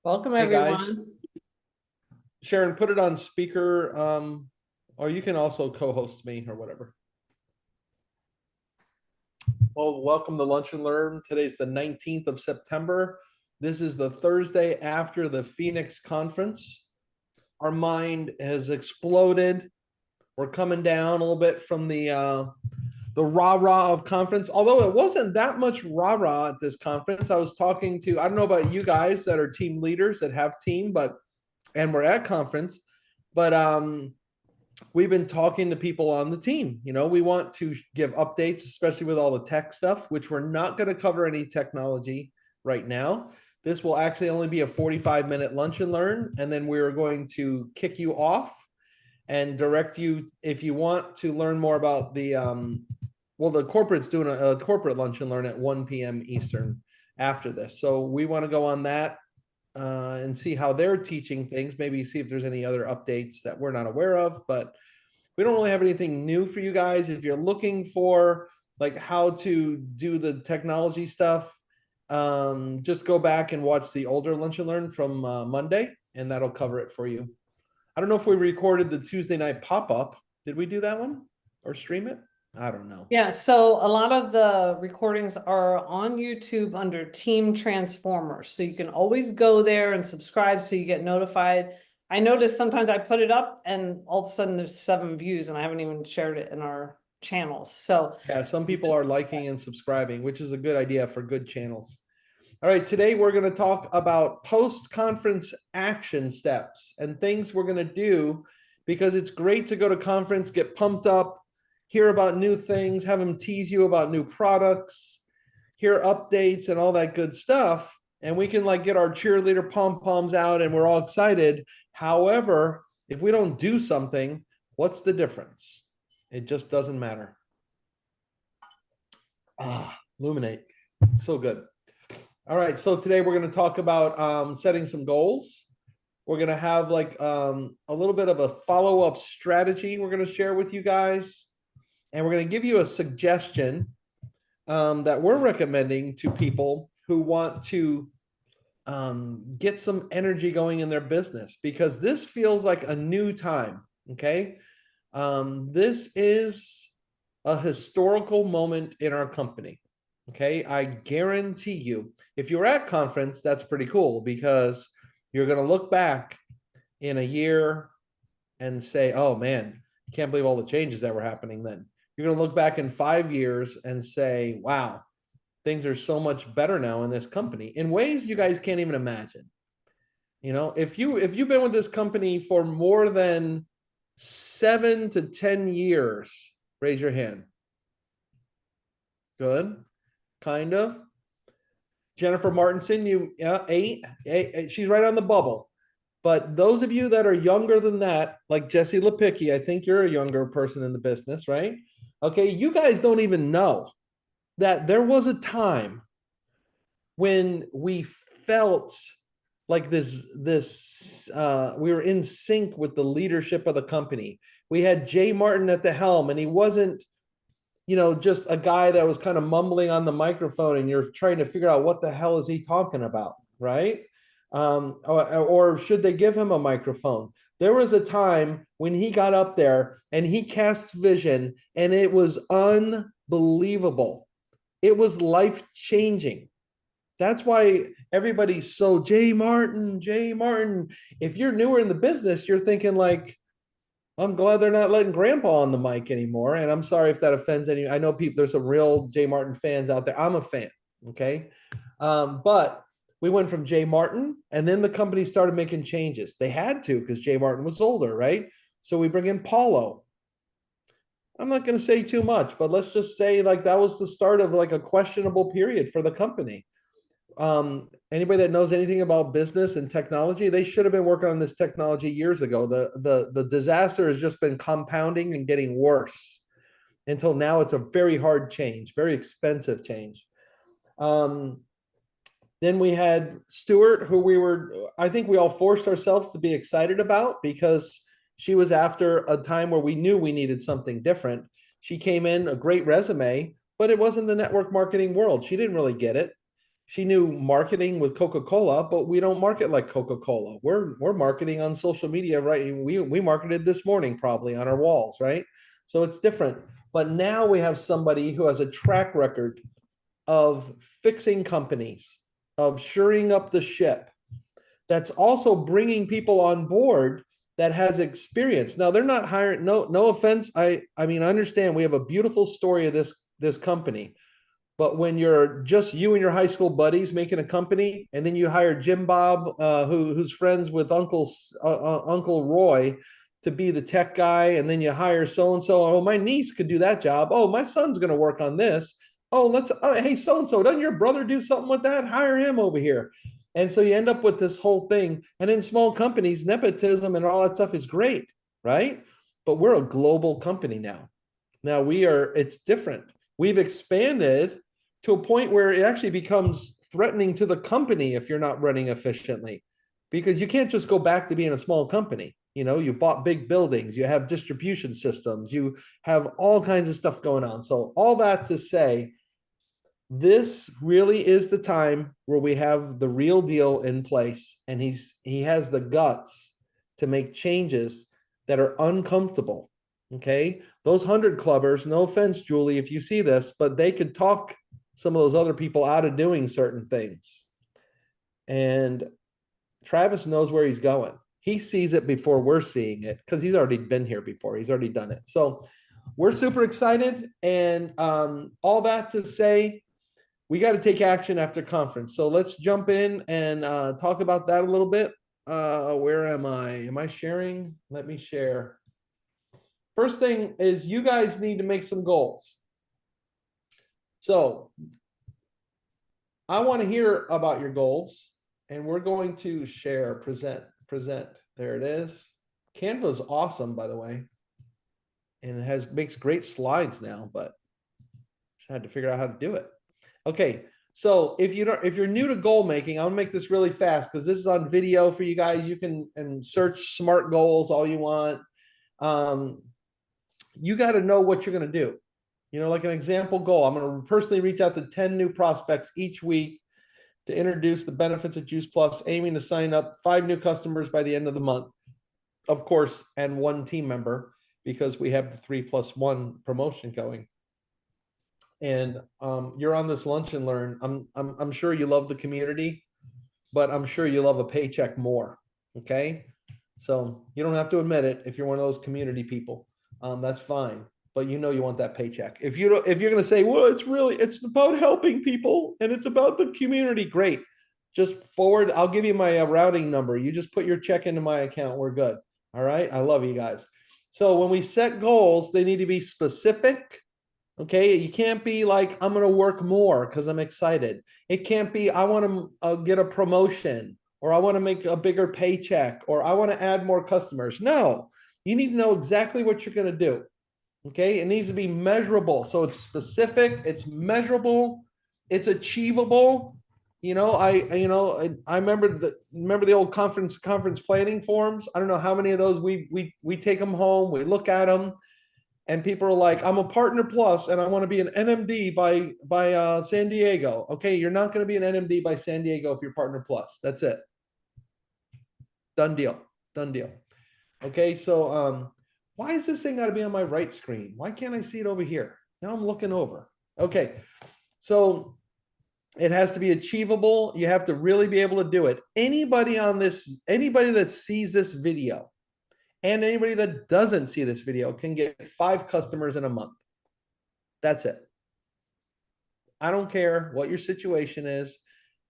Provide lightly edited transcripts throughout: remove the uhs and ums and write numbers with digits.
Welcome, Hey everyone. guys, Sharon, put it on speaker, or you can also co-host me or whatever. Well, welcome to Lunch and Learn. Today's the 19th of September. This is the Thursday after the Phoenix conference. Our mind has exploded. We're coming down a little bit from the rah-rah of conference, although it wasn't that much rah-rah at this conference. I was talking to, I don't know about you guys that are team leaders that have team, and we're at conference, but we've been talking to people on the team. We want to give updates, especially with all the tech stuff, which we're not going to cover any technology right now. This will actually only be a 45-minute lunch and learn, and then we're going to kick you off and direct you if you want to learn more about the corporate's doing a corporate lunch and learn at 1 p.m. Eastern after this. So we want to go on that and see how they're teaching things, maybe see if there's any other updates that we're not aware of, but we don't really have anything new for you guys. If you're looking for like how to do the technology stuff, just go back and watch the older lunch and learn from Monday, and that'll cover it for you. I don't know if we recorded the Tuesday night pop-up. Did we do that one or stream it? I don't know. Yeah, so a lot of the recordings are on YouTube under Team Transformers. So you can always go there and subscribe so you get notified. I notice sometimes I put it up and all of a sudden there's 7 views and I haven't even shared it in our channels. So Yeah, some people are liking and subscribing, which is a good idea for good channels. All right, today we're going to talk about post-conference action steps and things we're going to do, because it's great to go to conference, get pumped up, hear about new things, have them tease you about new products, hear updates and all that good stuff. And we can like get our cheerleader pom-poms out and we're all excited. However, if we don't do something, what's the difference? It just doesn't matter. Illuminate. So good. All right, so today we're going to talk about setting some goals. We're going to have like a little bit of a follow-up strategy we're going to share with you guys. And we're going to give you a suggestion that we're recommending to people who want to get some energy going in their business, because this feels like a new time, okay? This is a historical moment in our company. Okay, I guarantee you, if you're at conference, that's pretty cool, because you're going to look back in a year and say, oh man, can't believe all the changes that were happening then. You're going to look back in 5 years and say, wow, things are so much better now in this company in ways you guys can't even imagine. If you've been with this company for more than 7 to 10 years, raise your hand. Good. Kind of. Jennifer Martinson, you eight, she's right on the bubble. But those of you that are younger than that, like Jesse Lepicki, I think you're a younger person in the business, right? Okay, you guys don't even know that there was a time when we felt like this we were in sync with the leadership of the company. We had Jay Martin at the helm, and he wasn't just a guy that was kind of mumbling on the microphone and you're trying to figure out what the hell is he talking about, right? Or should they give him a microphone? There was a time when he got up there and he cast vision, and it was unbelievable. It was life changing. That's why everybody's so Jay Martin, Jay Martin. If you're newer in the business, you're thinking like, I'm glad they're not letting grandpa on the mic anymore. And I'm sorry if that offends any. I know people, there's some real Jay Martin fans out there. I'm a fan. Okay. But we went from Jay Martin, and then the company started making changes. They had to, because Jay Martin was older, right? So we bring in Paulo. I'm not going to say too much, but let's just say like that was the start of like a questionable period for the company. Anybody that knows anything about business and technology, they should have been working on this technology years ago. The disaster has just been compounding and getting worse until now. It's a very hard change, very expensive change. Then we had Stuart, who I think we all forced ourselves to be excited about, because she was after a time where we knew we needed something different. She came in, a great resume, but it wasn't the network marketing world. She didn't really get it. she knew marketing with Coca-Cola, but we don't market like Coca-Cola. We're marketing on social media, right? We marketed this morning probably on our walls, right? So it's different. But now we have somebody who has a track record of fixing companies, of shoring up the ship, that's also bringing people on board that has experience. Now they're not hiring. No offense. I mean, I understand we have a beautiful story of this company, but when you're just you and your high school buddies making a company, and then you hire Jim Bob, who's friends with Uncle Roy, to be the tech guy, and then you hire so and so. Oh, my niece could do that job. Oh, my son's going to work on this. Oh, hey, so and so, doesn't your brother do something with that? Hire him over here. And so you end up with this whole thing. And in small companies, nepotism and all that stuff is great, right? But we're a global company now. Now it's different. We've expanded to a point where it actually becomes threatening to the company if you're not running efficiently, because you can't just go back to being a small company. You bought big buildings, you have distribution systems, you have all kinds of stuff going on. So all that to say, this really is the time where we have the real deal in place, and he has the guts to make changes that are uncomfortable. Okay, those 100 clubbers, no offense, Julie, if you see this, but they could talk some of those other people out of doing certain things. And Travis knows where he's going. He sees it before we're seeing it, because he's already been here before. He's already done it. So we're super excited. And all that to say, we got to take action after conference. So let's jump in and talk about that a little bit. Where am I? Am I sharing? Let me share. First thing is, you guys need to make some goals. So I want to hear about your goals, and we're going to share, present. There it is. Canva is awesome, by the way. And it makes great slides now, but just had to figure out how to do it. Okay, so if you're new to goal making, I'll make this really fast because this is on video for you guys. You can search SMART goals all you want. You got to know what you're going to do. Like an example goal, I'm going to personally reach out to 10 new prospects each week to introduce the benefits of Juice Plus, aiming to sign up 5 new customers by the end of the month, of course, and 1 team member, because we have the 3+1 promotion going. And you're on this lunch and learn. I'm sure you love the community, but I'm sure you love a paycheck more. Okay, so you don't have to admit it if you're one of those community people. That's fine, but you want that paycheck. If you're going to say, well, it's about helping people and it's about the community, great. Just forward. I'll give you my routing number. You just put your check into my account. We're good. All right. I love you guys. So when we set goals, they need to be specific. Okay, you can't be like, I'm going to work more because I'm excited. It can't be, I want to get a promotion, or I want to make a bigger paycheck, or I want to add more customers. No, you need to know exactly what you're going to do. Okay, it needs to be measurable. So it's specific, it's measurable, it's achievable. I remember the old conference planning forms. I don't know how many of those we take them home, we look at them. And people are like, I'm a partner plus, and I want to be an NMD by San Diego. Okay, you're not going to be an NMD by San Diego if you're partner plus. That's it. Done deal. Okay, so why is this thing got to be on my right screen? Why can't I see it over here? Now I'm looking over. Okay, so it has to be achievable. You have to really be able to do it. Anybody that sees this video, and anybody that doesn't see this video, can get 5 customers in a month. That's it. I don't care what your situation is.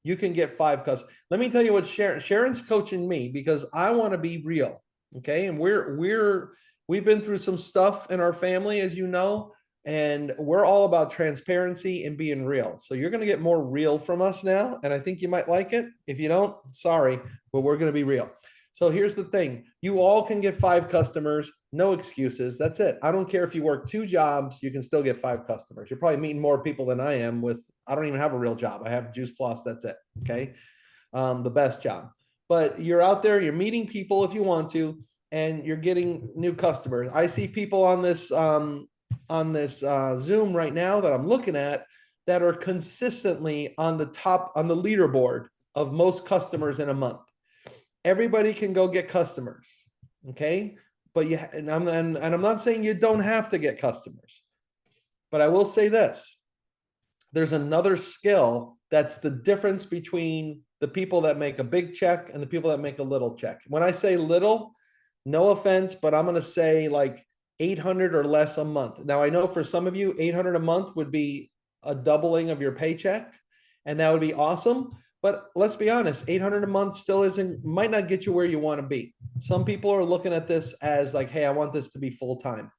You can get 5 customers. Let me tell you what Sharon's coaching me, because I want to be real. Okay. And we've been through some stuff in our family, as you know, and we're all about transparency and being real. So you're going to get more real from us now. And I think you might like it. If you don't, sorry, but we're going to be real. So here's the thing. You all can get 5 customers, no excuses. That's it. I don't care if you work 2 jobs, you can still get 5 customers. You're probably meeting more people than I am I don't even have a real job. I have Juice Plus. That's it. Okay. The best job, but you're out there, you're meeting people if you want to, and you're getting new customers. I see people on this Zoom right now that I'm looking at that are consistently on the top, on the leaderboard of most customers in a month. Everybody can go get customers. Okay. But I'm not saying you don't have to get customers, but I will say this. There's another skill that's the difference between the people that make a big check and the people that make a little check. When I say little, no offense, but I'm going to say like 800 or less a month. Now, I know for some of you, 800 a month would be a doubling of your paycheck, and that would be awesome. But let's be honest, 800 a month still might not get you where you want to be. Some people are looking at this as like, hey, I want this to be full time.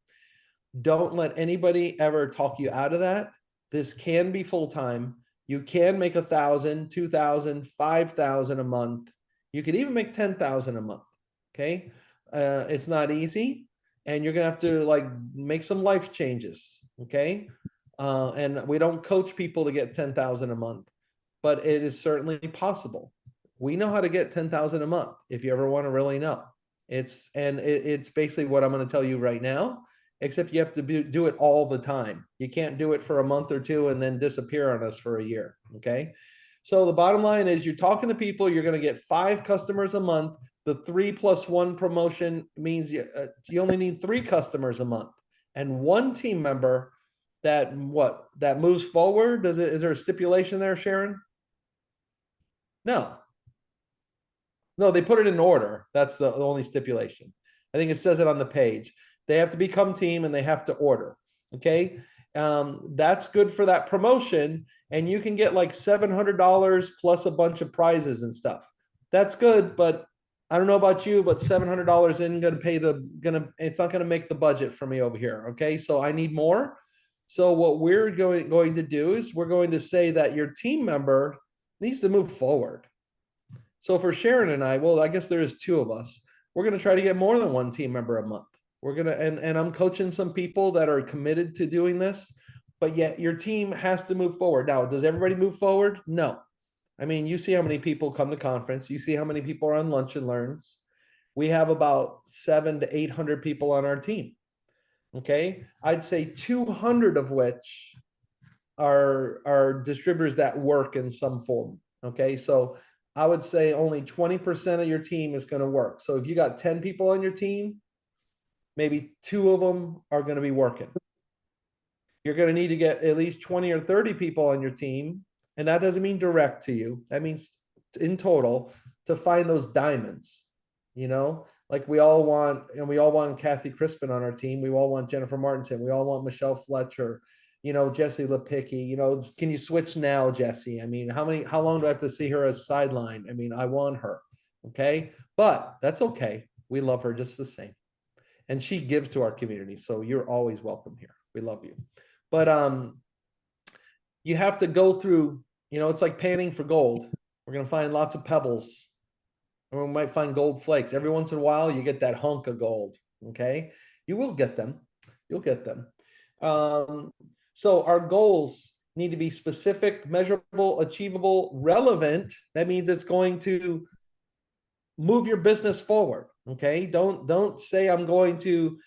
Don't let anybody ever talk you out of that. This can be full time. You can make 1,000, 2,000, 5,000 a month. You could even make 10,000 a month. Okay. It's not easy, and you're going to have to like make some life changes. Okay. And we don't coach people to get 10,000 a month, but it is certainly possible. We know how to get 10,000 a month if you ever want to really know. It's basically what I'm going to tell you right now, except you have to do it all the time. You can't do it for a month or two and then disappear on us for a year. Okay. So the bottom line is you're talking to people, you're going to get 5 customers a month. The 3+1 promotion means you only need 3 customers a month, and 1 team member that moves forward. Is there a stipulation there, Sharon? No, they put it in order. That's the only stipulation. I think it says it on the page. They have to become team and they have to order. Okay. That's good for that promotion. And you can get like $700 plus a bunch of prizes and stuff. That's good, but I don't know about you, but $700 isn't going to pay it's not going to make the budget for me over here. Okay. So I need more. So what we're going to do is we're going to say that your team member needs to move forward. So for Sharon and I, well, I guess there is 2 of us. We're going to try to get more than 1 team member a month. We're going to, and I'm coaching some people that are committed to doing this, but yet your team has to move forward. Now, does everybody move forward? No. I mean, you see how many people come to conference. You see how many people are on Lunch and Learns. We have about 700 to 800 people on our team. Okay. I'd say 200 of which are distributors that work in some form. Okay. So I would say only 20% of your team is going to work. So if you got 10 people on your team, maybe 2 of them are going to be working. You're going to need to get at least 20 or 30 people on your team. And that doesn't mean direct to you. That means in total to find those diamonds, like we all want Kathy Crispin on our team. We all want Jennifer Martinson. We all want Michelle Fletcher, Jesse Lipicki, can you switch now, Jesse? I mean, how long do I have to see her as sideline? I mean, I want her. Okay. But that's okay. We love her just the same. And she gives to our community. So you're always welcome here. We love you. But you have to go through, it's like panning for gold. We're going to find lots of pebbles, and we might find gold flakes. Every once in a while, you get that hunk of gold. Okay. You will get them. You'll get them. So our goals need to be specific, measurable, achievable, relevant. That means it's going to move your business forward. Okay. Don't say I'm going to,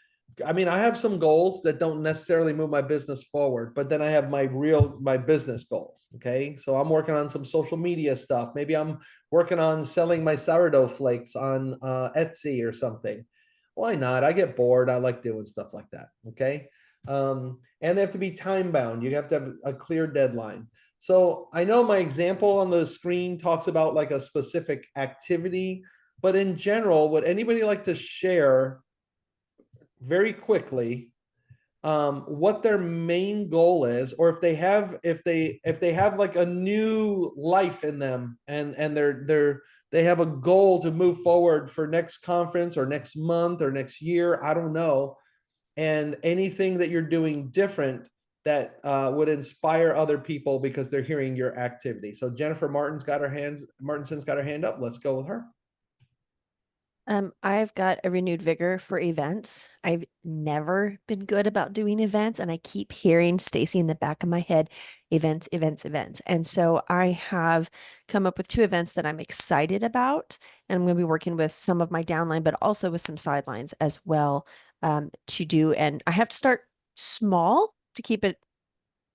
I have some goals that don't necessarily move my business forward, but then I have my business goals. Okay. So I'm working on some social media stuff. Maybe I'm working on selling my sourdough flakes on Etsy or something. Why not? I get bored. I like doing stuff like that. Okay. And they have to be time bound. You have to have a clear deadline. So I know my example on the screen talks about like a specific activity, but in general, would anybody like to share very quickly what their main goal is, or if they have like a new life in them and they have a goal to move forward for next conference or next month or next year, I don't know, and anything that you're doing different that would inspire other people because they're hearing your activity. So Jennifer Martinson's got her hand up. Let's go with her. I've got a renewed vigor for events. I've never been good about doing events, and I keep hearing Stacy in the back of my head, events, events, events. And so I have come up with 2 events that I'm excited about, and I'm going to be working with some of my downline, but also with some sidelines as well to do. And I have to start small to keep it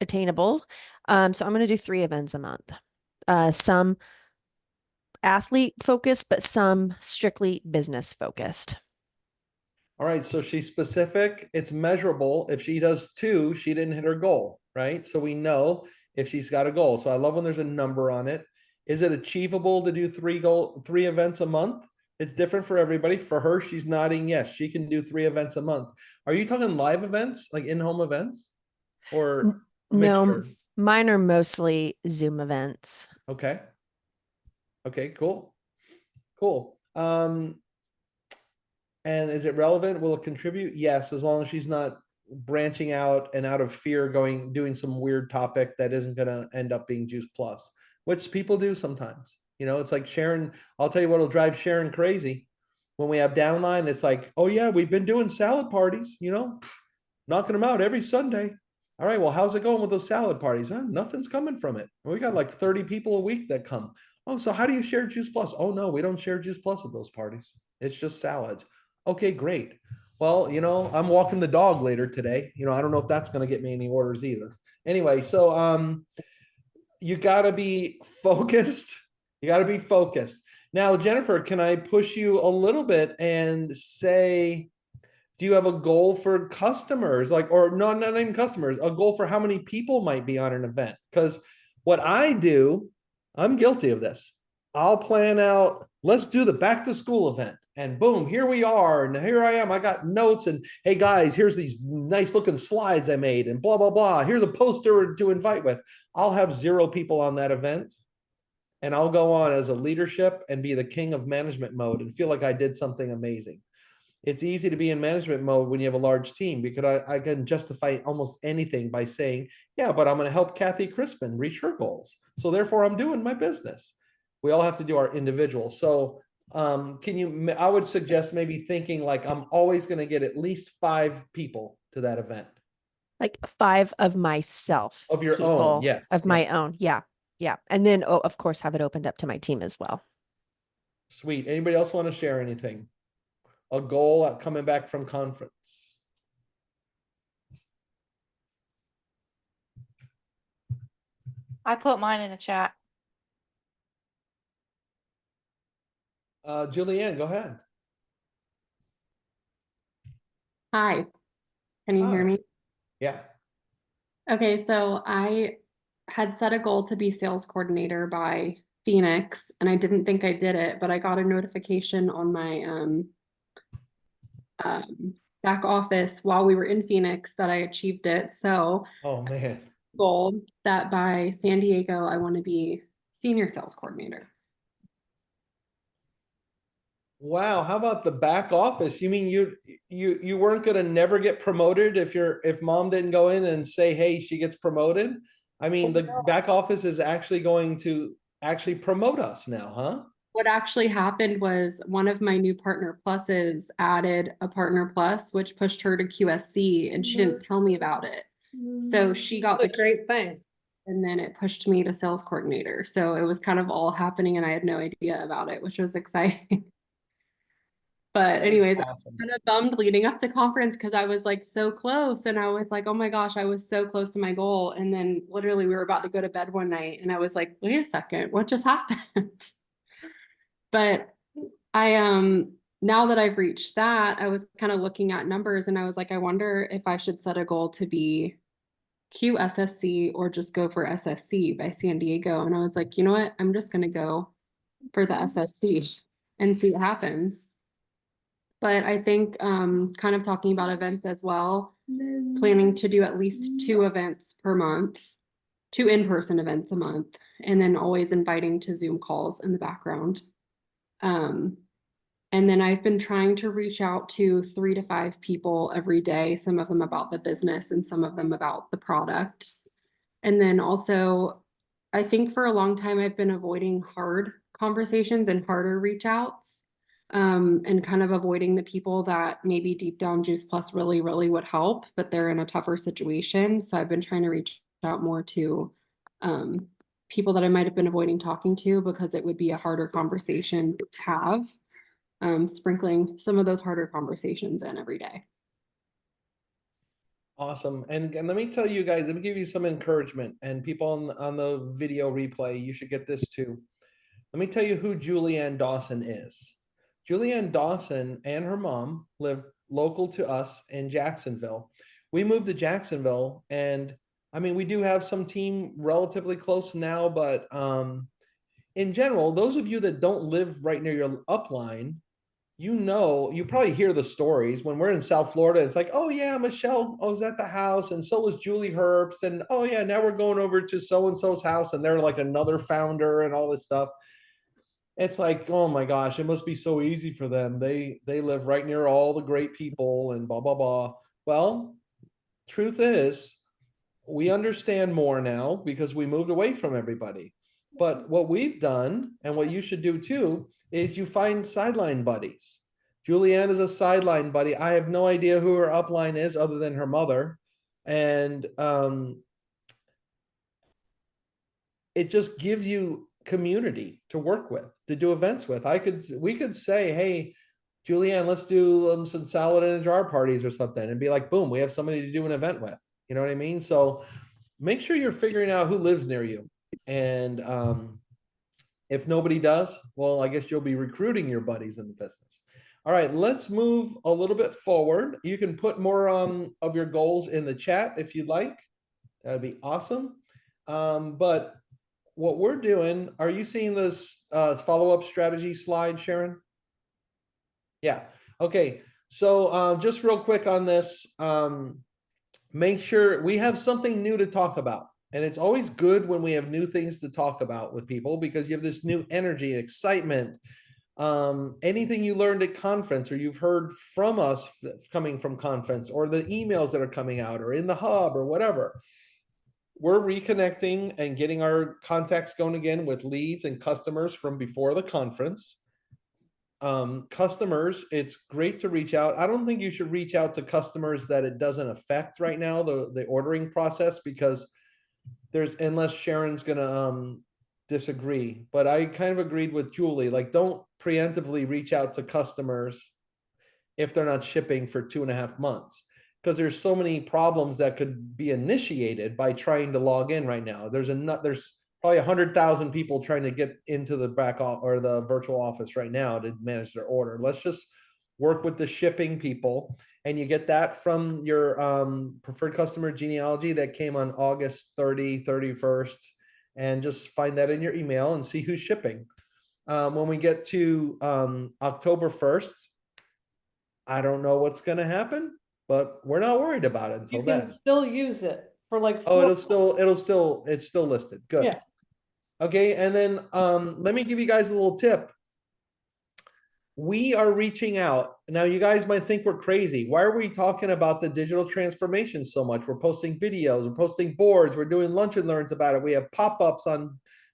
attainable. So I'm going to do 3 events a month. Some athlete focused, but some strictly business focused. All right, so she's specific, it's measurable. If she does 2, she didn't hit her goal, right? So we know if she's got a goal. So I love when there's a number on it. Is it achievable to do 3 events a month? It's different for everybody. For her, she's nodding yes, she can do 3 events a month. Are you talking live events, like in-home events, or No, mixture? mine are mostly Zoom events. Okay. Okay, cool. Cool. And is it relevant? Will it contribute? Yes, as long as she's not branching out and out of fear doing some weird topic that isn't going to end up being Juice Plus, which people do sometimes. You know, it's like Sharon. I'll tell you what'll drive Sharon crazy when we have downline. It's like, oh yeah, we've been doing salad parties, you know, knocking them out every Sunday. All right, well, how's it going with those salad parties? Huh? Nothing's coming from it. We got like 30 people a week that come. Oh, so how do you share Juice Plus? Oh no, we don't share Juice Plus at those parties. It's just salads. Okay, great. Well, you know, I'm walking the dog later today. You know, I don't know if that's going to get me any orders either. Anyway, so you got to be focused. You got to be focused. Now, Jennifer, can I push you a little bit and say, do you have a goal for customers? Like, or no, not even customers, a goal for how many people might be on an event? Because what I do, I'm guilty of this. I'll plan out, let's do the back to school event. And boom, here we are. And here I am. I got notes. And hey, guys, here's these nice looking slides I made and blah, blah, blah. Here's a poster to invite with. I'll have 0 people on that event. And I'll go on as a leadership and be the king of management mode and feel like I did something amazing. It's easy to be in management mode when you have a large team because I can justify almost anything by saying, yeah, but I'm going to help Kathy Crispin reach her goals. So therefore I'm doing my business. We all have to do our individual. So I would suggest maybe thinking like, I'm always going to get at least 5 people to that event. Like 5 of myself. Of your people, own, yes. Of my own. Yeah. Yeah. And then, oh, of course, have it opened up to my team as well. Sweet. Anybody else want to share anything? A goal at coming back from conference? I put mine in the chat. Julianne, go ahead. Hi, can you hear Hi. me? Yeah. Okay, so I had set a goal to be sales coordinator by Phoenix, and I didn't think I did it, but I got a notification on my back office while we were in Phoenix that I achieved it. So Oh man. goal that by San Diego, I want to be senior sales coordinator. Wow, how about the back office? You mean you weren't gonna never get promoted if mom didn't go in and say, hey, she gets promoted? I mean, the back office is actually going to actually promote us now, huh? What actually happened was one of my new partner pluses added a partner plus, which pushed her to QSC, and she didn't tell me about it. So she got What the a great thing. and then it pushed me to sales coordinator. So it was kind of all happening and I had no idea about it, which was exciting. But anyways, Awesome. I was kind of bummed leading up to conference because I was like so close and I was like, oh my gosh, I was so close to my goal. And then literally we were about to go to bed one night and I was like, wait a second, what just happened? But I now that I've reached that, I was kind of looking at numbers and I was like, I wonder if I should set a goal to be QSSC or just go for SSC by San Diego. And I was like, you know what? I'm just gonna go for the SSC and see what happens. But I think kind of talking about events as well, planning to do at least 2 events per month, 2 in-person events a month, and then always inviting to Zoom calls in the background. And then I've been trying to reach out to 3 to 5 people every day, some of them about the business and some of them about the product. And then also, I think for a long time, I've been avoiding hard conversations and harder reach outs, and kind of avoiding the people that maybe deep down Juice Plus really, really would help, but they're in a tougher situation. So I've been trying to reach out more to people that I might have been avoiding talking to because it would be a harder conversation to have. Sprinkling some of those harder conversations in every day. Awesome. And let me tell you guys, let me give you some encouragement, and people on the video replay, you should get this too. Let me tell you who Julianne Dawson is. Julianne Dawson and her mom live local to us in Jacksonville. We moved to Jacksonville, and I mean, we do have some team relatively close now, but in general, those of you that don't live right near your upline, you probably hear the stories when we're in South Florida. It's like, oh yeah, Michelle was at the house, and so was Julie Herbst, and oh yeah, now we're going over to so and so's house, and they're like another founder and all this stuff. It's like, oh my gosh, it must be so easy for them. They live right near all the great people and blah blah blah. Well, truth is, we understand more now because we moved away from everybody. But what we've done, and what you should do too, is you find sideline buddies. Julianne is a sideline buddy. I have no idea who her upline is other than her mother. And it just gives you community to work with, to do events with. We could say, hey, Julianne, let's do some salad in a jar parties or something, and be like, boom, we have somebody to do an event with. You know what I mean? So make sure you're figuring out who lives near you. And if nobody does, well, I guess you'll be recruiting your buddies in the business. All right, let's move a little bit forward. You can put more of your goals in the chat if you'd like. That'd be awesome. But what we're doing, are you seeing this follow-up strategy slide, Sharon? Yeah. Okay. So just real quick on this, make sure we have something new to talk about. And it's always good when we have new things to talk about with people, because you have this new energy and excitement. Anything you learned at conference, or you've heard from us coming from conference, or the emails that are coming out, or in the hub, or whatever. We're reconnecting and getting our contacts going again with leads and customers from before the conference. Customers, it's great to reach out. I don't think you should reach out to customers that it doesn't affect right now, the ordering process, because unless Sharon's gonna disagree, but I kind of agreed with Julie, like, don't preemptively reach out to customers if they're not shipping for 2.5 months, because there's so many problems that could be initiated by trying to log in right now. There's probably 100,000 people trying to get into the back office or the virtual office right now to manage their order. Let's just work with the shipping people, and you get that from your preferred customer genealogy that came on August 30, 31st, and just find that in your email and see who's shipping. When we get to October 1st, I don't know what's going to happen, but we're not worried about it until You can then. still use it for like Oh, 4 it's still listed. Good. Yeah. Okay, and then let me give you guys a little tip. We are reaching out. Now, you guys might think we're crazy. Why are we talking about the digital transformation so much? We're posting videos, we're posting boards, we're doing lunch and learns about it. We have pop-ups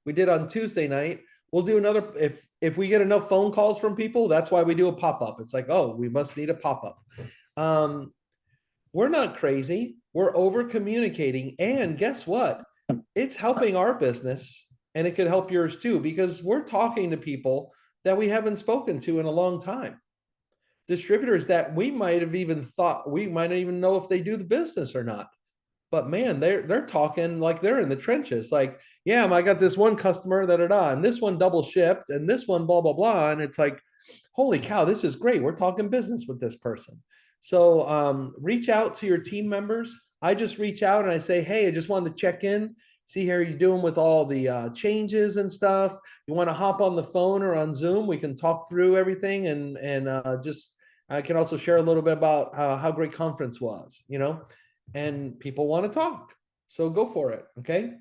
we did on Tuesday night. We'll do another, if we get enough phone calls from people, that's why we do a pop-up. It's like, oh, we must need a pop-up. We're not crazy. We're over communicating. And guess what? It's helping our business, and it could help yours too, because we're talking to people that we haven't spoken to in a long time. Distributors that we might have even thought, we might not even know if they do the business or not. But man, they're talking like they're in the trenches. Like, yeah, I got this one customer, and this one double shipped, and this one blah, blah, blah. And it's like, holy cow, this is great. We're talking business with this person. So reach out to your team members. I just reach out and I say, hey, I just wanted to check in, see how you're doing with all the changes and stuff. You want to hop on the phone or on Zoom? We can talk through everything, and I can also share a little bit about how great conference was, and people want to talk. So go for it. Okay.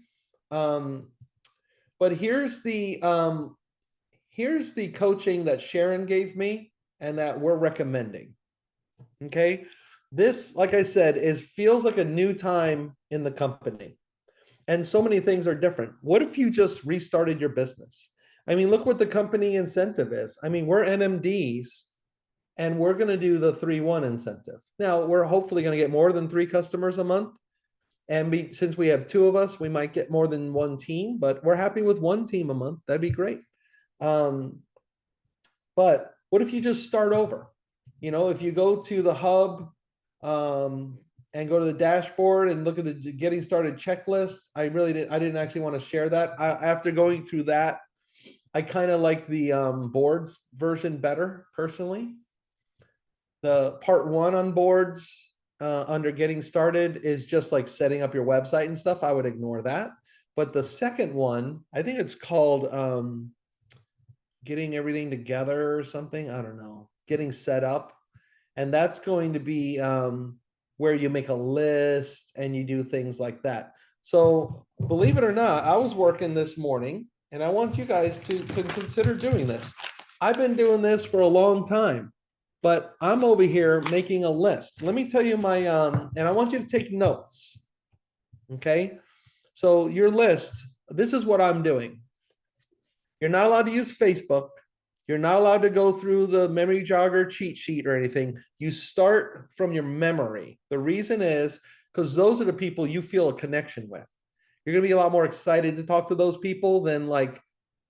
But here's the coaching that Sharon gave me and that we're recommending. Okay. This, like I said, feels like a new time in the company. And so many things are different. What if you just restarted your business? I mean, look what the company incentive is. I mean, we're NMDs, and we're going to do the 3-1 incentive. Now, we're hopefully going to get more than 3 customers a month. And since we have 2 of us, we might get more than 1 team, but we're happy with 1 team a month. That'd be great. But what if you just start over? If you go to the hub, and go to the dashboard and look at the getting started checklist. I didn't actually want to share that. After going through that, I kind of like the boards version better personally. The part 1 on boards under getting started is just like setting up your website and stuff. I would ignore that. But the second one, I think it's called getting everything together or something. I don't know, getting set up. And that's going to be where you make a list and you do things like that. So believe it or not, I was working this morning and I want you guys to consider doing this. I've been doing this for a long time, but I'm over here making a list. Let me tell you my, and I want you to take notes. Okay. So your list, this is what I'm doing. You're not allowed to use Facebook. You're not allowed to go through the memory jogger cheat sheet or anything. You start from your memory. The reason is because those are the people you feel a connection with. You're going to be a lot more excited to talk to those people than like,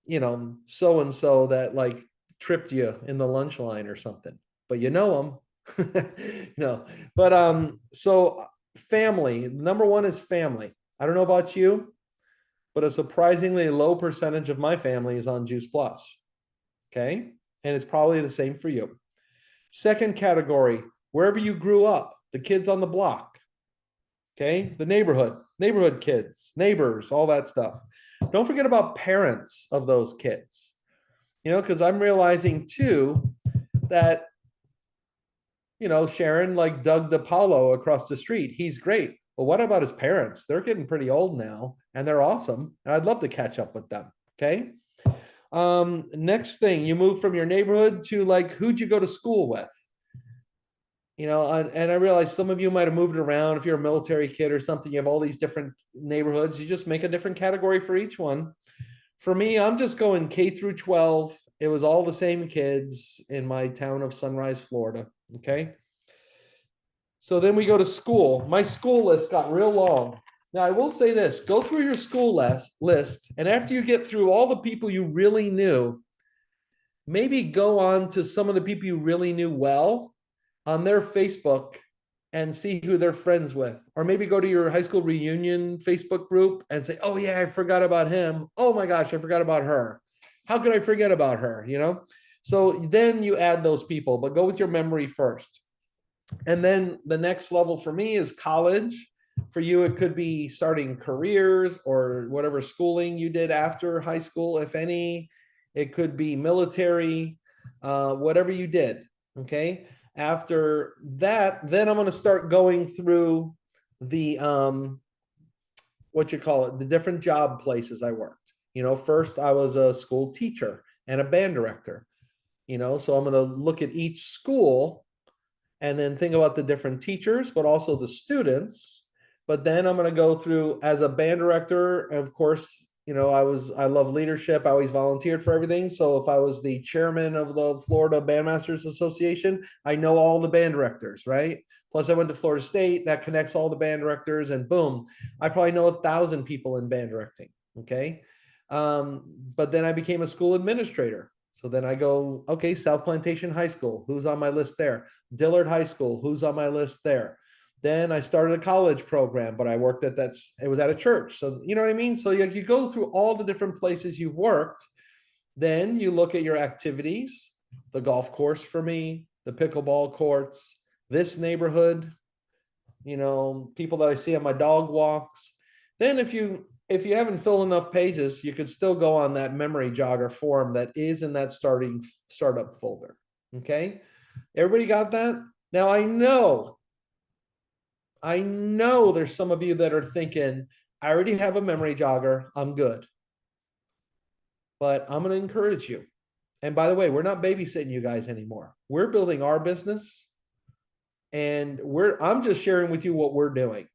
you know, so-and-so that like tripped you in the lunch line or something, but you know them. No, but so family, number 1 is family. I don't know about you, but a surprisingly low percentage of my family is on Juice Plus. Okay. And it's probably the same for you. Second category, wherever you grew up, the kids on the block. Okay. The neighborhood kids, neighbors, all that stuff. Don't forget about parents of those kids, you know, because I'm realizing too that, you know, Sharon like Doug DePaulo across the street. He's great. But what about his parents? They're getting pretty old now and they're awesome. And I'd love to catch up with them. Okay. Next thing, you move from your neighborhood to like, who'd you go to school with? You know, and I realize some of you might have moved around. If you're a military kid or something, you have all these different neighborhoods. You just make a different category for each one. For me, I'm just going K through 12. It was all the same kids in my town of Sunrise, Florida. Okay. So then we go to school. My school list got real long. Now, I will say this, go through your school list, and after you get through all the people you really knew, maybe go on to some of the people you really knew well on their Facebook and see who they're friends with. Or maybe go to your high school reunion Facebook group and say, oh yeah, I forgot about him. Oh my gosh, I forgot about her. How could I forget about her, you know? So then you add those people, but go with your memory first. And then the next level for me is college. For you, it could be starting careers or whatever schooling you did after high school, if any. It could be military, whatever you did. Okay. After that, then I'm going to start going through the, the different job places I worked. You know, first I was a school teacher and a band director, you know, so I'm going to look at each school and then think about the different teachers, but also the students. But then I'm going to go through as a band director. Of course, you know, I love leadership. I always volunteered for everything. So if I was the chairman of the Florida Bandmasters Association, I know all the band directors, right? Plus I went to Florida State, that connects all the band directors, and boom, I probably know 1,000 people in band directing. Okay. But then I became a school administrator. So then I go, okay, South Plantation High School, who's on my list there? Dillard High School, who's on my list there? Then I started a college program, but I worked at it was at a church. So, you know what I mean? So you go through all the different places you've worked. Then you look at your activities, the golf course for me, the pickleball courts, this neighborhood, you know, people that I see on my dog walks. Then if you haven't filled enough pages, you could still go on that memory jogger form that is in that startup folder. Okay. Everybody got that? Now I know there's some of you that are thinking, I already have a memory jogger. I'm good. But I'm going to encourage you. And by the way, we're not babysitting you guys anymore. We're building our business. And I'm just sharing with you what we're doing.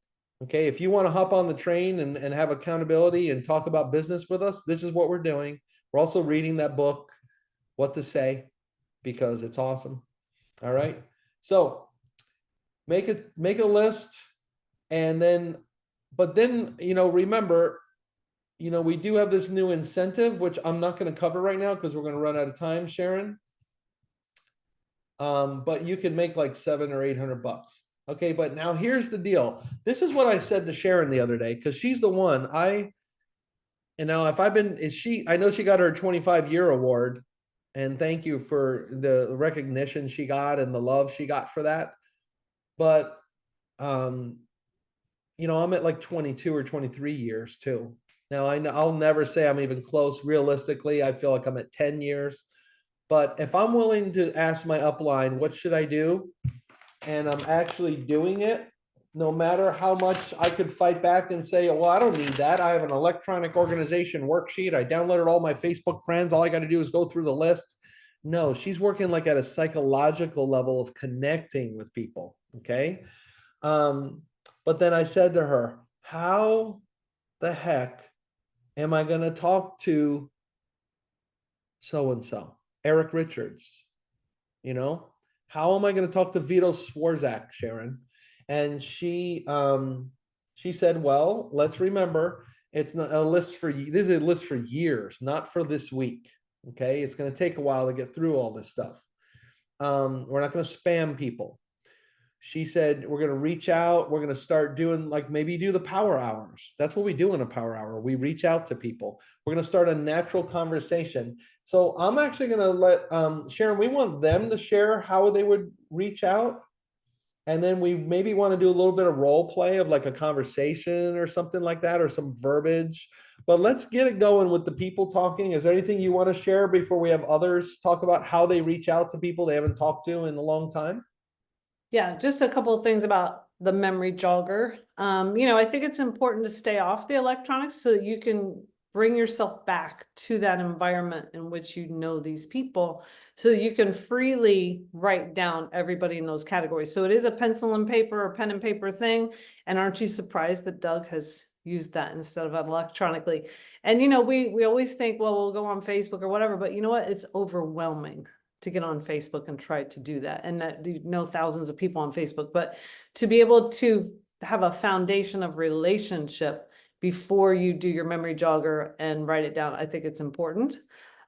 Okay. If you want to hop on the train and have accountability and talk about business with us, this is what we're doing. We're also reading that book, What to Say, because it's awesome. All right. So make a list, and then, but then, you know, remember, you know, we do have this new incentive, which I'm not going to cover right now because we're going to run out of time, Sharon. But you can make like $700 or $800. Okay, but now here's the deal. This is what I said to Sharon the other day, because she's the one and now if I've been, is she, I know she got her 25-year award, and thank you for the recognition she got and the love she got for that. But, um, I'm at like 22 or 23 years too. Now I'll never say I'm even close. Realistically, I feel like I'm at 10 years. But if I'm willing to ask my upline, what should I do? And I'm actually doing it, no matter how much I could fight back and say, well, I don't need that. I have an electronic organization worksheet. I downloaded all my Facebook friends. All I got to do is go through the list. No, she's working like at a psychological level of connecting with people. Okay. But then I said to her, how the heck am I going to talk to so-and-so, Eric Richards? How am I going to talk to Vito Swarzak, Sharon? And she said, well, let's remember, it's not a list for you. This is a list for years, not for this week. Okay. It's going to take a while to get through all this stuff. We're not going to spam people. She said, we're going to reach out. We're going to start doing, like, maybe do the power hours. That's what we do in a power hour. We reach out to people. We're going to start a natural conversation. So I'm actually going to let Sharon, we want them to share how they would reach out. And then we maybe want to do a little bit of role play of like a conversation or something like that, or some verbiage. But let's get it going with the people talking. Is there anything you want to share before we have others talk about how they reach out to people they haven't talked to in a long time? Yeah, just a couple of things about the memory jogger. I think it's important to stay off the electronics so you can bring yourself back to that environment in which you know these people, so you can freely write down everybody in those categories. So it is a pencil and paper or pen and paper thing. And aren't you surprised that Doug has used that instead of electronically? And we always think, well, we'll go on Facebook or whatever, but you know what? It's overwhelming to get on Facebook and try to do that, and that thousands of people on Facebook, but to be able to have a foundation of relationship before you do your memory jogger and write it down, I think it's important.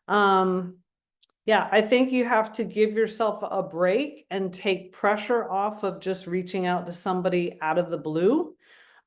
Yeah, I think you have to give yourself a break and take pressure off of just reaching out to somebody out of the blue.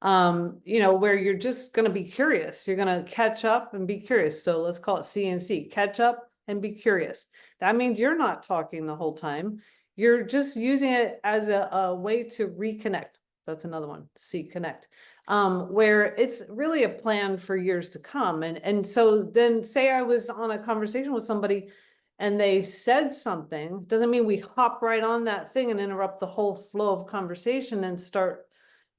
Where you're just going to be curious. You're going to catch up and be curious. So let's call it CNC, catch up and be curious. That means you're not talking the whole time. You're just using it as a way to reconnect. That's another one, connect, where it's really a plan for years to come. And so then say I was on a conversation with somebody and they said something, doesn't mean we hop right on that thing and interrupt the whole flow of conversation and start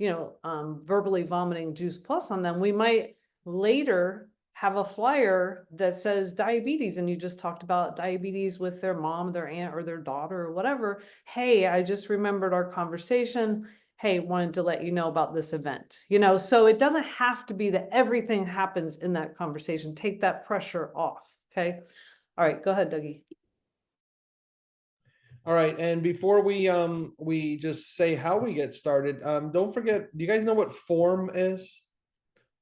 verbally vomiting Juice Plus on them. We might later have a flyer that says diabetes, and you just talked about diabetes with their mom, their aunt, or their daughter, or whatever. Hey, I just remembered our conversation. Hey, wanted to let you know about this event. So it doesn't have to be that everything happens in that conversation. Take that pressure off. Okay. All right, go ahead, Dougie. All right, and before we just say how we get started, don't forget, do you guys know what form is?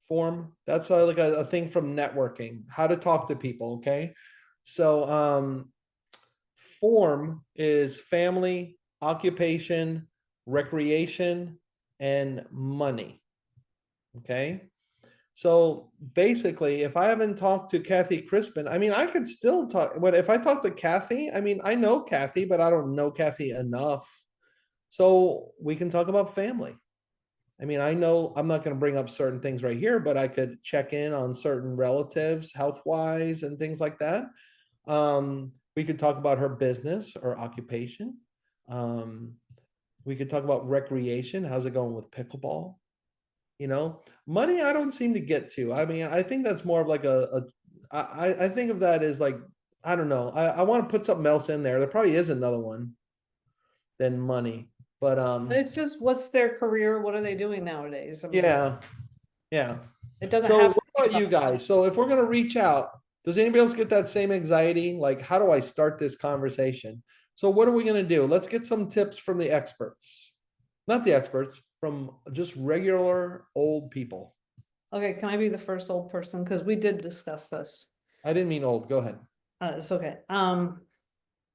Form, that's like a thing from networking, how to talk to people. Okay, so form is family, occupation, recreation, and money. Okay, so basically, if I haven't talked to Kathy Crispin, I mean, I could still talk. But if I talk to Kathy, I mean, I know Kathy, but I don't know Kathy enough. So we can talk about family. I mean, I know I'm not going to bring up certain things right here, but I could check in on certain relatives, health-wise, and things like that. We could talk about her business or occupation. We could talk about recreation. How's it going with pickleball? Money, I don't seem to get to. I mean, I think that's more of like I think of that as like, I don't know. I want to put something else in there. There probably is another one than money, but It's just, what's their career? What are they doing nowadays? I mean, yeah. it doesn't So have. what about you guys? So if we're gonna reach out, does anybody else get that same anxiety? Like, how do I start this conversation? So what are we gonna do? Let's get some tips from the experts. Not the experts, from just regular old people. Okay, can I be the first old person? Because we did discuss this. I didn't mean old. Go ahead. It's okay.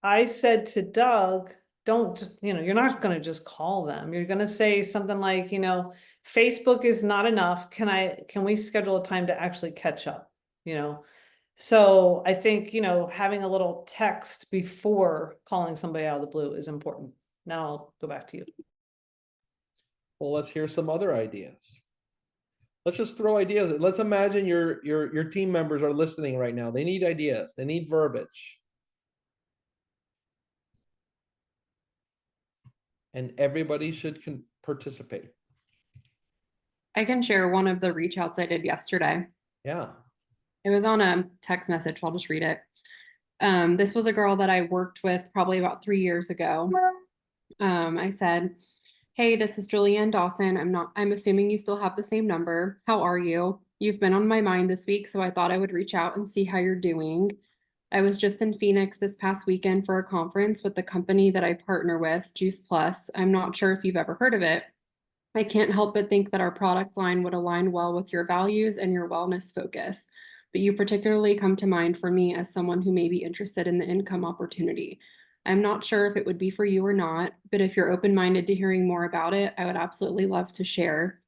I said to Doug, don't just, you're not gonna just call them. You're gonna say something like, Facebook is not enough. Can we schedule a time to actually catch up? So I think, having a little text before calling somebody out of the blue is important. Now I'll go back to you. Well, let's hear some other ideas. Let's just throw ideas. Let's imagine your team members are listening right now. They need ideas. They need verbiage. And everybody should participate. I can share one of the reach outs I did yesterday. Yeah. It was on a text message. I'll just read it. This was a girl that I worked with probably about 3 years ago. I said, "Hey, this is Julianne Dawson. I'm assuming you still have the same number. How are you? You've been on my mind this week, so I thought I would reach out and see how you're doing. I was just in Phoenix this past weekend for a conference with the company that I partner with, Juice Plus. I'm not sure if you've ever heard of it. I can't help but think that our product line would align well with your values and your wellness focus, but you particularly come to mind for me as someone who may be interested in the income opportunity. I'm not sure if it would be for you or not, but if you're open-minded to hearing more about it, I would absolutely love to share.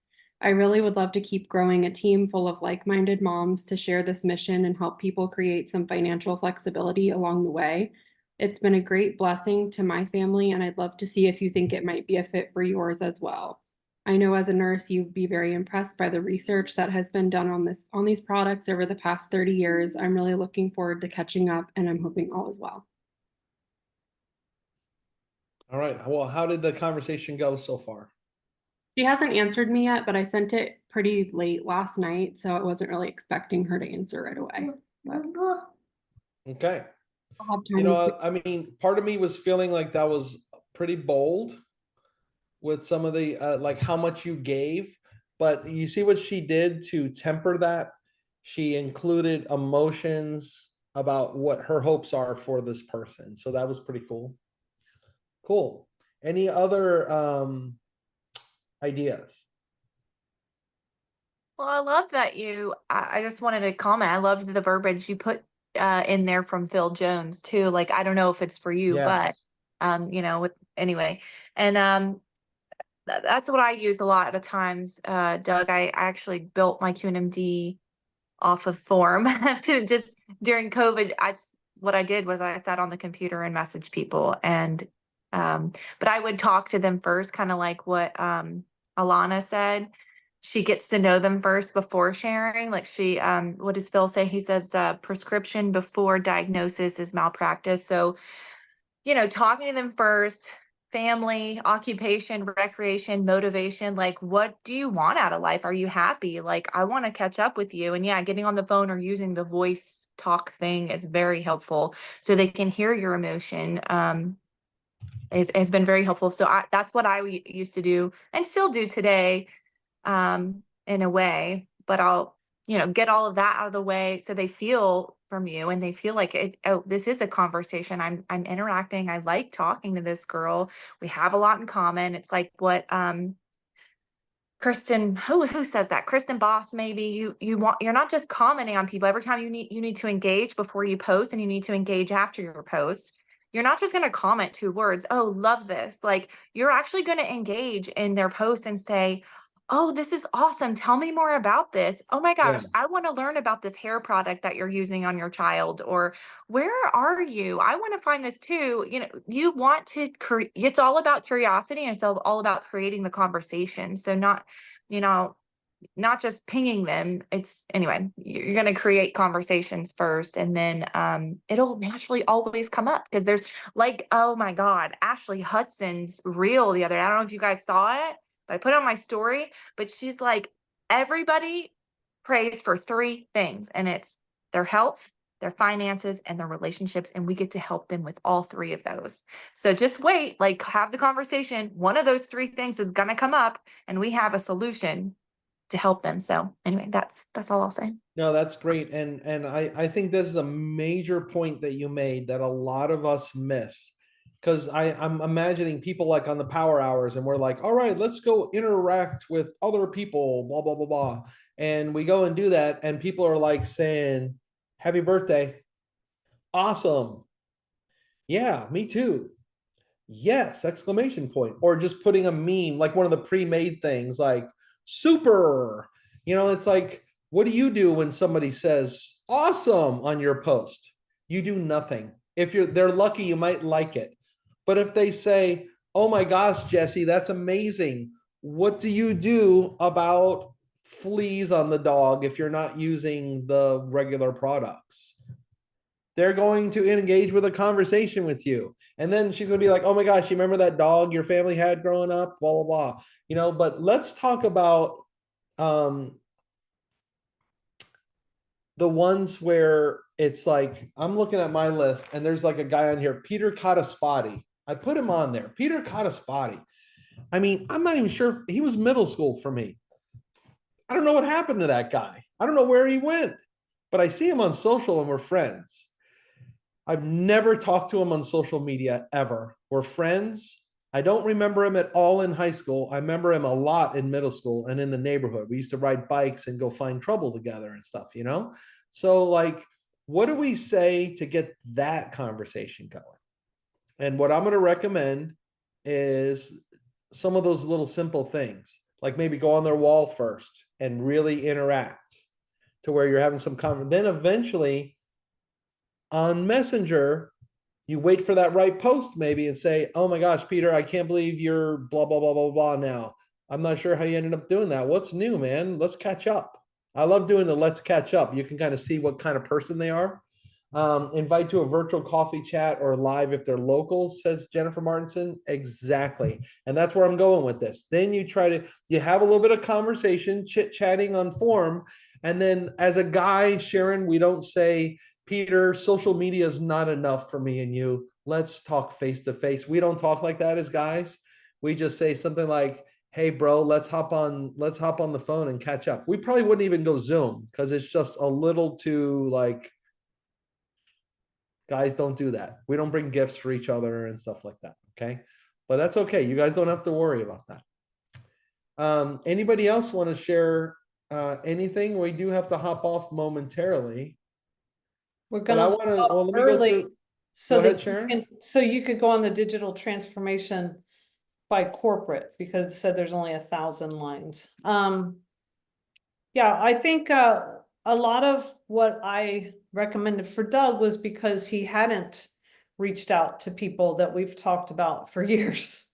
I really would love to keep growing a team full of like-minded moms to share this mission and help people create some financial flexibility along the way. It's been a great blessing to my family, and I'd love to see if you think it might be a fit for yours as well. I know as a nurse, you'd be very impressed by the research that has been done on these products over the past 30 years. I'm really looking forward to catching up, and I'm hoping all is well." All right. Well, how did the conversation go so far? She hasn't answered me yet, but I sent it pretty late last night, so I wasn't really expecting her to answer right away. But Okay. I'll have time to I mean, part of me was feeling like that was pretty bold with some of the like how much you gave, but you see what she did to temper that. She included emotions about what her hopes are for this person. So that was pretty cool. Cool. Any other ideas? Well, I love that I just wanted to comment. I loved the verbiage you put in there from Phil Jones too. Like, I don't know if it's for you, but Yes. anyway. And that's what I use a lot of times, Doug. I actually built my QNMD off of form to just during COVID. What I did was I sat on the computer and messaged people, and but I would talk to them first, kind of like what Alana said. She gets to know them first before sharing. Like what does Phil say? He says prescription before diagnosis is malpractice. So, talking to them first, family, occupation, recreation, motivation, like what do you want out of life? Are you happy? Like, I want to catch up with you. And yeah, getting on the phone or using the voice talk thing is very helpful so they can hear your emotion. Has been very helpful. So that's what I used to do and still do today, in a way, but I'll, get all of that out of the way so they feel from you and they feel like this is a conversation. I'm interacting. I like talking to this girl. We have a lot in common. It's like what Kristen, who says that? Kristen Boss, maybe you're not just commenting on people. Every time you need to engage before you post, and you need to engage after your post. You're not just going to comment 2 words. Oh, love this. Like, you're actually going to engage in their post and say, oh, this is awesome. Tell me more about this. Oh my gosh, Yeah. I want to learn about this hair product that you're using on your child. Or where are you? I want to find this too. You want to create, it's all about curiosity, and it's all about creating the conversation. So not just pinging them. It's anyway, you're going to create conversations first, and then it'll naturally always come up because there's like, oh my God, Ashley Hudson's reel the other day. I don't know if you guys saw it, but I put it on my story, but she's like, everybody prays for 3 things, and it's their health, their finances, and their relationships. And we get to help them with all 3 of those. So just wait, like, have the conversation. One of those 3 things is going to come up, and we have a solution to help them. So anyway, that's all I'll say. No, that's great. And I think this is a major point that you made that a lot of us miss. Because I'm imagining people like on the power hours, and we're like, all right, let's go interact with other people, blah, blah, blah, blah. And we go and do that, and people are like saying, happy birthday. Awesome. Yeah, me too. Yes, exclamation point. Or just putting a meme, like one of the pre-made things, like super. It's like, what do you do when somebody says awesome on your post? You do nothing. If they're lucky, you might like it. But if they say, oh my gosh, Jesse, that's amazing. What do you do about fleas on the dog if you're not using the regular products? They're going to engage with a conversation with you. And then she's going to be like, oh my gosh, you remember that dog your family had growing up? Blah, blah, blah. But let's talk about the ones where it's like, I'm looking at my list and there's like a guy on here, Peter Cataspati. I put him on there. Peter Cataspati. I mean, I'm not even sure if he was middle school for me. I don't know what happened to that guy. I don't know where he went, but I see him on social and we're friends. I've never talked to him on social media ever. We're friends. I don't remember him at all in high school. I remember him a lot in middle school and in the neighborhood. We used to ride bikes and go find trouble together and stuff, So like, what do we say to get that conversation going? And what I'm going to recommend is some of those little simple things, like maybe go on their wall first and really interact to where you're having some conversation. Then eventually on Messenger, you wait for that right post maybe and say, oh my gosh, Peter, I can't believe you're blah, blah, blah, blah, blah now. I'm not sure how you ended up doing that. What's new, man? Let's catch up. I love doing the let's catch up. You can kind of see what kind of person they are. Invite to a virtual coffee chat or live if they're local, says Jennifer Martinson. Exactly. And that's where I'm going with this. Then you have a little bit of conversation, chit-chatting on forum. And then as a guy, Sharon, we don't say, Peter, social media is not enough for me and you. Let's talk face to face. We don't talk like that as guys. We just say something like, hey bro, let's hop on the phone and catch up. We probably wouldn't even go Zoom because it's just a little too like, guys don't do that. We don't bring gifts for each other and stuff like that. Okay. But that's okay. You guys don't have to worry about that. Anybody else want to share anything? We do have to hop off momentarily. We're But I gonna want to, hop well, let me early go through. so Go that ahead, Sharon. so you could go on the digital transformation by corporate because it said there's only 1,000 lines. Yeah, I think a lot of what I recommended for Doug was because he hadn't reached out to people that we've talked about for years.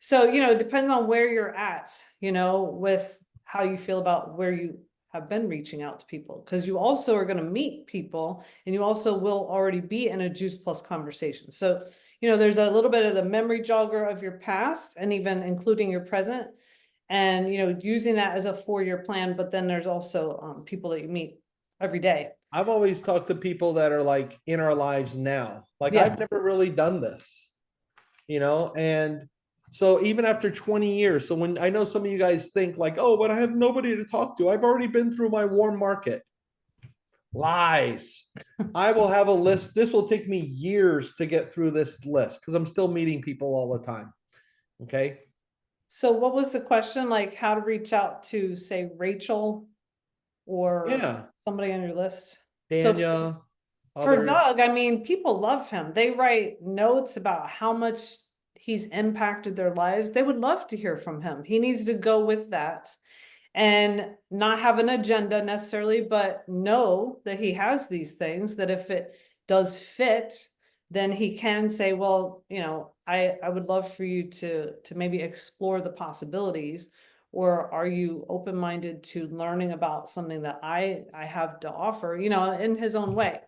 So, it depends on where you're at, with how you feel about where you have been reaching out to people, because you also are going to meet people and you also will already be in a Juice Plus conversation. So, there's a little bit of the memory jogger of your past and even including your present and, using that as a 4-year plan. But then there's also people that you meet every day. I've always talked to people that are like in our lives now. Like Yeah. I've never really done this, and so even after 20 years, so when I know some of you guys think like, oh, but I have nobody to talk to. I've already been through my warm market. Lies. I will have a list. This will take me years to get through this list because I'm still meeting people all the time. Okay. So what was the question? Like how to reach out to, say, Rachel or Yeah. somebody on your list? So Dania, for others. Doug, I mean, people love him. They write notes about how much he's impacted their lives. They would love to hear from him. He needs to go with that and not have an agenda necessarily, but know that he has these things, that if it does fit, then he can say, well, I would love for you to maybe explore the possibilities, or are you open-minded to learning about something that I have to offer, in his own way.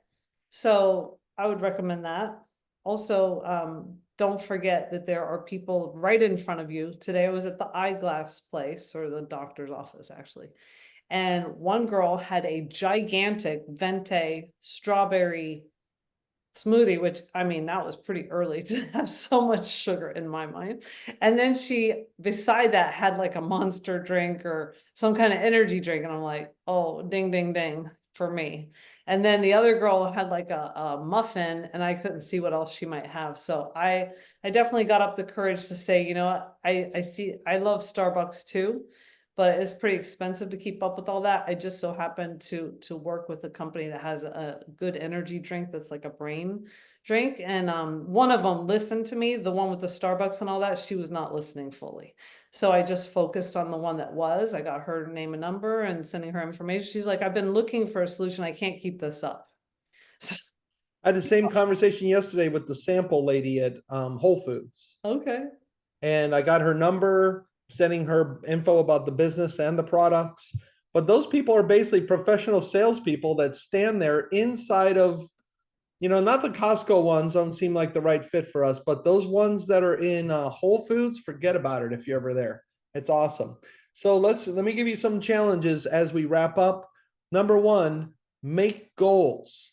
So I would recommend that. Also, don't forget that there are people right in front of you. Today I was at the eyeglass place, or the doctor's office actually. And one girl had a gigantic Venti strawberry smoothie, which I mean, that was pretty early to have so much sugar in my mind. And then she, beside that, had like a Monster drink or some kind of energy drink. And I'm like, oh, ding, ding, ding for me. And then the other girl had like a muffin, and I couldn't see what else she might have. So I definitely got up the courage to say, you know what, I love Starbucks too, but it's pretty expensive to keep up with all that. I just so happened to work with a company that has a good energy drink that's like a brain drink. And one of them listened to me, the one with the Starbucks and all that, she was not listening fully. So I just focused on the one that was. I got her name and number and sending her information. She's like, I've been looking for a solution. I can't keep this up. I had the same conversation yesterday with the sample lady at Whole Foods. Okay. And I got her number, sending her info about the business and the products. But those people are basically professional salespeople that stand there inside of, not the Costco ones don't seem like the right fit for us, but those ones that are in Whole Foods, forget about it if you're ever there. It's awesome. So let me give you some challenges as we wrap up. Number one, make goals.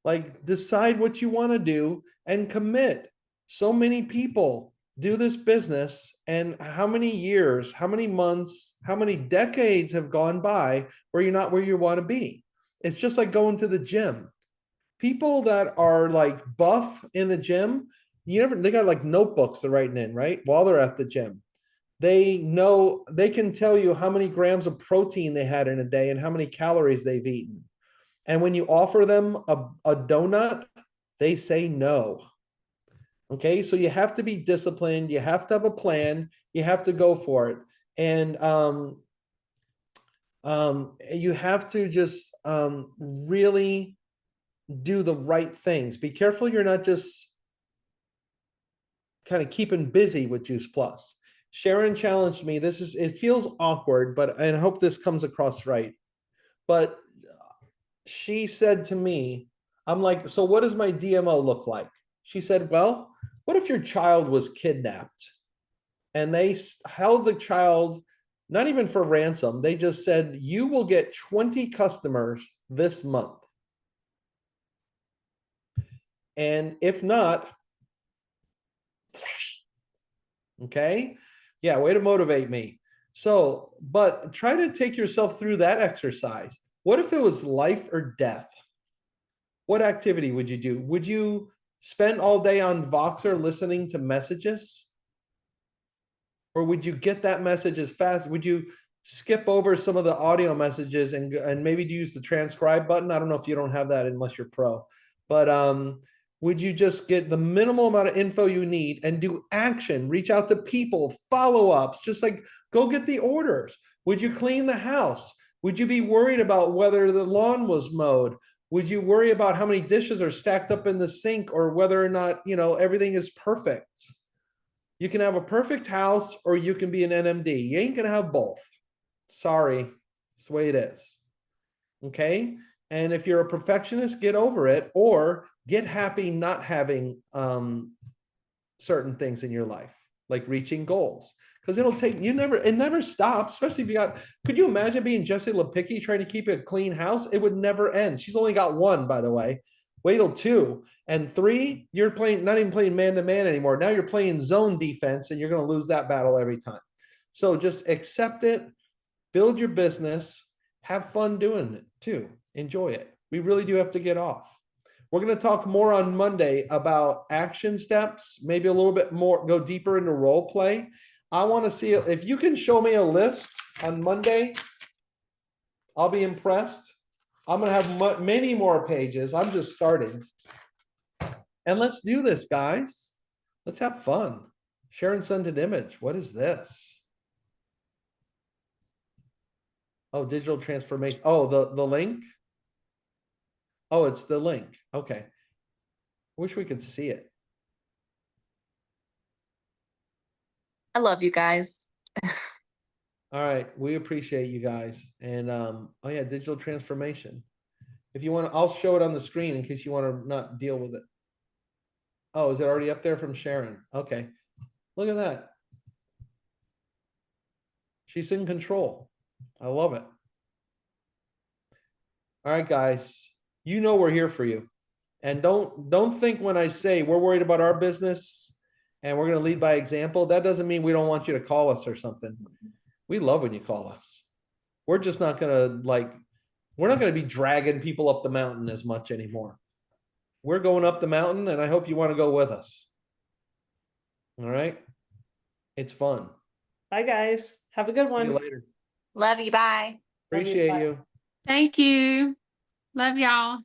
Like decide what you want to do and commit. So many people do this business, and how many years, how many months, how many decades have gone by where you're not where you want to be? It's just like going to the gym. People that are like buff in the gym, they got like notebooks they're writing in, right? While they're at the gym. They know, they can tell you how many grams of protein they had in a day and how many calories they've eaten. And when you offer them a donut, they say no. Okay, so you have to be disciplined. You have to have a plan. You have to go for it. And you have to just really do the right things. Be careful you're not just kind of keeping busy with Juice Plus. Sharon challenged me. It feels awkward, but I hope this comes across right. But she said to me, I'm like, so what does my DMO look like? She said, well, what if your child was kidnapped and they held the child, not even for ransom, they just said, you will get 20 customers this month. And if not, okay, yeah, way to motivate me. So, but try to take yourself through that exercise. What if it was life or death? What activity would you do? Would you spend all day on Voxer listening to messages? Or would you get that message as fast? Would you skip over some of the audio messages and maybe use the transcribe button? I don't know if you don't have that unless you're pro. But would you just get the minimal amount of info you need and do action? Reach out to people, follow-ups, just like go get the orders. Would you clean the house? Would you be worried about whether the lawn was mowed? Would you worry about how many dishes are stacked up in the sink or whether or not, everything is perfect? You can have a perfect house or you can be an NMD. You ain't going to have both. Sorry. It's the way it is. Okay? And if you're a perfectionist, get over it or get happy not having certain things in your life, like reaching goals. Because it never stops, especially if you could you imagine being Jessie Lipicki trying to keep a clean house? It would never end. She's only got one, by the way. Wait till 2 and 3, you're not even playing man-to-man anymore. Now you're playing zone defense and you're going to lose that battle every time. So just accept it, build your business, have fun doing it too. Enjoy it. We really do have to get off. We're going to talk more on Monday about action steps, maybe a little bit more, go deeper into role play. I want to see if you can show me a list on Monday. I'll be impressed. I'm going to have many more pages. I'm just starting. And let's do this, guys. Let's have fun. Sharon sent an image. What is this? Oh, digital transformation. Oh, the link. Oh, it's the link. Okay. Wish we could see it. I love you guys. All right. We appreciate you guys. And oh yeah, digital transformation. If you want to, I'll show it on the screen in case you want to not deal with it. Oh, is it already up there from Sharon? Okay. Look at that. She's in control. I love it. All right, guys. You know we're here for you. And don't think when I say we're worried about our business and we're going to lead by example, that doesn't mean we don't want you to call us or something. We love when you call us. We're just not going to we're not going to be dragging people up the mountain as much anymore. We're going up the mountain and I hope you want to go with us. All right. It's fun. Bye, guys. Have a good See you one. later. Love you. Bye. Appreciate Bye. you. Thank you. Love y'all.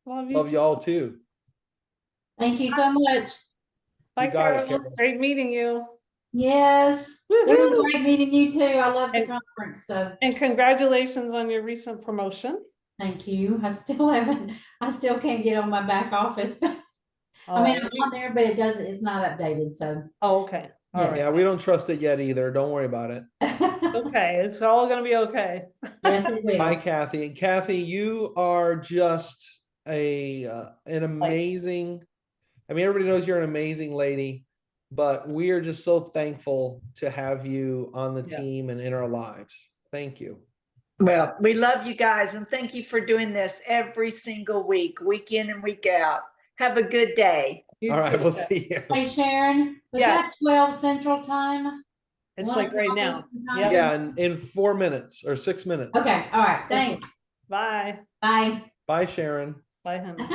Love you Love too. y'all too. Thank you so much. Bye, got it, Carol. Carol. Great meeting you. Yes, it was Woohoo! great meeting you too. I love the And- conference, so And congratulations on your recent promotion. thank you. I still can't get on my back office, but I mean, I'm on there, but it's not updated, so. Oh, okay. All Yes. right. Yeah, we don't trust it yet either. Don't worry about it. Okay, it's all gonna be okay. Yes, it will. Hi, Kathy. And Kathy, you are just an amazing. I mean, everybody knows you're an amazing lady, but we are just so thankful to have you on the Yeah. team and in our lives. Thank you. Well, we love you guys and thank you for doing this every single week, week in and week out. Have a good day. You All right, too. we'll see you. Hey, Sharon, was Yeah. that 12 Central Time? It's 1 like right o'clock now. Eastern Time? Yep. Yeah, in 4 minutes or 6 minutes. Okay, all right, thanks. Bye. Bye. Bye, Sharon. Bye, honey.